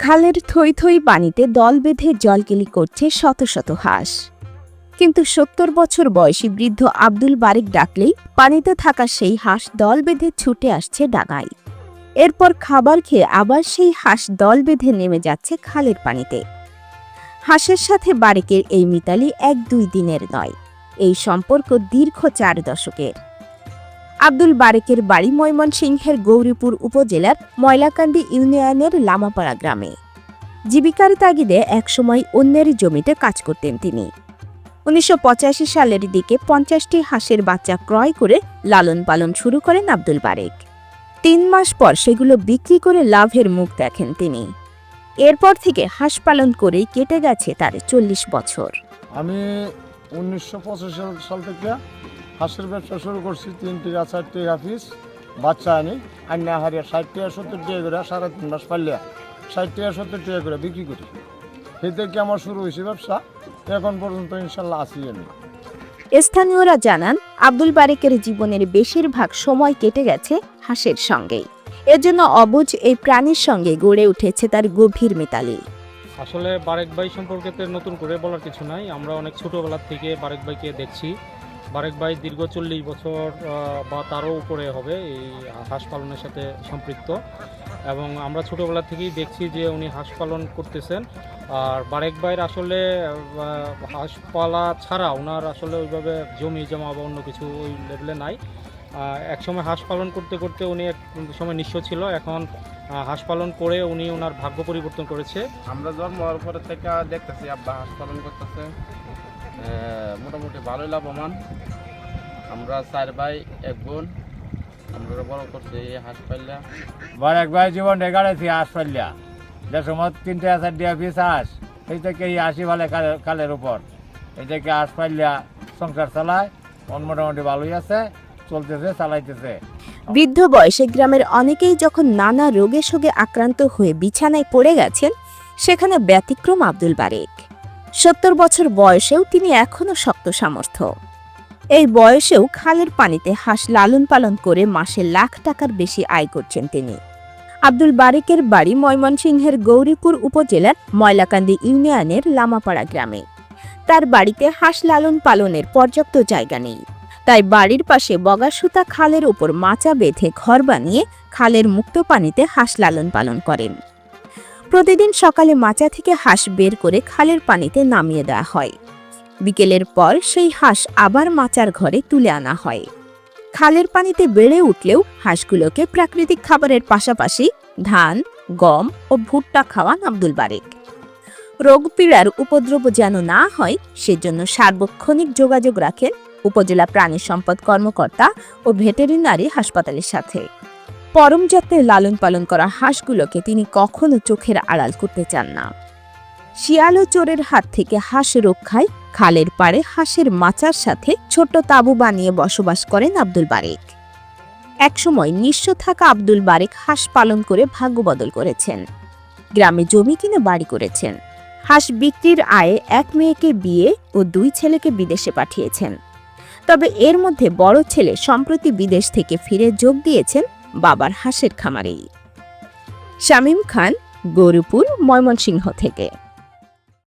খালের থই থই পানিতে দল বেঁধে জলকেলি করছে শত শত হাঁস। কিন্তু ৭০ বছর বয়সী বৃদ্ধ আব্দুল বারেক ডাকলেই পানিতে থাকা সেই হাঁস দল বেঁধে ছুটে আসছে ডাঙায়। এরপর খাবার খেয়ে আবার সেই হাঁস দল বেঁধে নেমে যাচ্ছে খালের পানিতে। হাঁসের সাথে বারেকের এই মিতালি ১-২ দিনের নয়, এই সম্পর্ক দীর্ঘ ৪ দশকের। আব্দুল বারেকের বাড়ি ময়মনসিংহের গৌরীপুর উপজেলার ময়লাকান্দি ইউনিয়নের লামাপাড়া গ্রামে। জীবিকার তাগিদে একসময় অন্যের জমিতে কাজ করতেন তিনি। ১৯৮৫ সালের দিকে ৫০টি হাঁসের বাচ্চা ক্রয় করে লালন পালন শুরু করেন আব্দুল বারেক। ৩ মাস পর সেগুলো বিক্রি করে লাভের মুখ দেখেন তিনি। এরপর থেকে হাঁস পালন করেই কেটে গেছে তার ৪০ বছর। আমি ১৯৮৫ সাল থেকে হাঁসের ব্যবসা শুরু করছি। ৩ টাকা ৪ টাকা পিস বাচ্চা আন্না হারিয়ে ৬০ টাকা ৭০ টাকা করে ৩.৫ মাস পারলে ৬০ টাকা ৭০ টাকা করে বিক্রি করি। সেই থেকে আমার শুরু হয়েছে ব্যবসা, এখন পর্যন্ত ইনশাল্লাহ আছি আমি। স্থানীয়রা জানান, আব্দুল বারেকের জীবনের বেশিরভাগ সময় কেটে গেছে হাঁসের সঙ্গেই। এজন্য অবুঝ এই প্রাণীর সঙ্গে গড়ে উঠেছে তার গভীর মিতালি। আসলে বারেক ভাই সম্পর্কে নতুন করে বলার কিছু নাই। আমরা অনেক ছোটোবেলা থেকে বারেক ভাইকে দেখছি। বারেক ভাই দীর্ঘ ৪০ বছর বা তারও উপরে হবে এই হাঁস পালনের সাথে সম্পৃক্ত, এবং আমরা ছোটোবেলা থেকেই দেখছি যে উনি হাঁস পালন করতেছেন। আর বারেক ভাইয়ের আসলে হাঁস পালা ছাড়া ওনার আসলে ওইভাবে জমি জমা বা অন্য কিছু ওই লেভেলে নাই। একসময় হাঁস পালন করতে করতে উনি এক সময় নিঃস্ব ছিল, এখন হাঁস পালন করে উনি ওনার ভাগ্য পরিবর্তন করেছে। আমরা জন্ম হওয়ার পরে থেকে দেখতেছি আব্বা হাঁস পালন করতেছে, মোটামুটি ভালোই লাভবান। আমরা ৪ ভাই ১ বোন, আমরা বড় করছি হাঁস পাল্লা। বারেক ভাই জীবন রেগাড়েছি হাঁস পাল্লা, যে সময় ৩ টাকা ৪ টাকা পিস হাঁস, এই থেকে এই ৮০ ভালে কালের উপর এই থেকে হাঁস পাল্লা সংসার চালায়। মোটামুটি ভালোই আছে, চলতেছে, চালাইতেছে। বৃদ্ধ বয়সে গ্রামের অনেকেই যখন নানা রোগে শোগে আক্রান্ত হয়ে বিছানায় পড়ে গেছেন, সেখানে ব্যতিক্রম আব্দুল বারেক। ৭০ বছর বয়সেও তিনি এখনও শক্ত সামর্থ্য। এই বয়সেও খালের পানিতে হাঁস লালন পালন করে মাসে লাখ টাকার বেশি আয় করছেন তিনি। আব্দুল বারেকের বাড়ি ময়মনসিংহের গৌরীপুর উপজেলার ময়লাকান্দি ইউনিয়নের লামাপাড়া গ্রামে। তার বাড়িতে হাঁস লালন পালনের পর্যাপ্ত জায়গা নেই, তাই বাড়ির পাশে বগাসুতা খালের উপর মাচা বেঁধে ঘর বানিয়ে খালের মুক্ত পানিতে হাঁস লালন পালন করেন। প্রতিদিন সকালে মাচা থেকে হাঁস বের করে খালের পানিতে নামিয়ে দেওয়া হয়। বিকেলের পর সেই হাঁস আবার মাচার ঘরে তুলে আনা হয়। খালের পানিতে বেড়ে উঠলেও হাঁসগুলোকে প্রাকৃতিক খাবারের পাশাপাশি ধান, গম ও ভুট্টা খাওয়ান আব্দুল বারেক। রোগ পীড়ার উপদ্রব যেন না হয় সেজন্য সার্বক্ষণিক যোগাযোগ রাখেন উপজেলা প্রাণী সম্পদ কর্মকর্তা ও ভেটেরিনারি হাসপাতালের সাথে। পরম যত্নে লালন পালন করা হাঁসগুলোকে তিনি কখনো চোখের আড়াল করতে চান না। শিয়াল ও চোরের হাত থেকে হাঁস রক্ষায় খালের পাড়ে হাঁসের মাচার সাথে ছোট্ট তাঁবু বানিয়ে বসবাস করেন আব্দুল বারেক। একসময় নিঃস্ব থাকা আব্দুল বারেক হাঁস পালন করে ভাগ্য বদল করেছেন। গ্রামে জমি কিনে বাড়ি করেছেন। হাঁস বিক্রির আয়ে ১ মেয়েকে বিয়ে ও ২ ছেলেকে বিদেশে পাঠিয়েছেন। তবে এর মধ্যে বড় ছেলে সম্প্রতি বিদেশ থেকে ফিরে যোগ দিয়েছেন বাবার হাঁসের খামারেই। শামীম খান, গৌরীপুর, ময়মনসিংহ থেকে।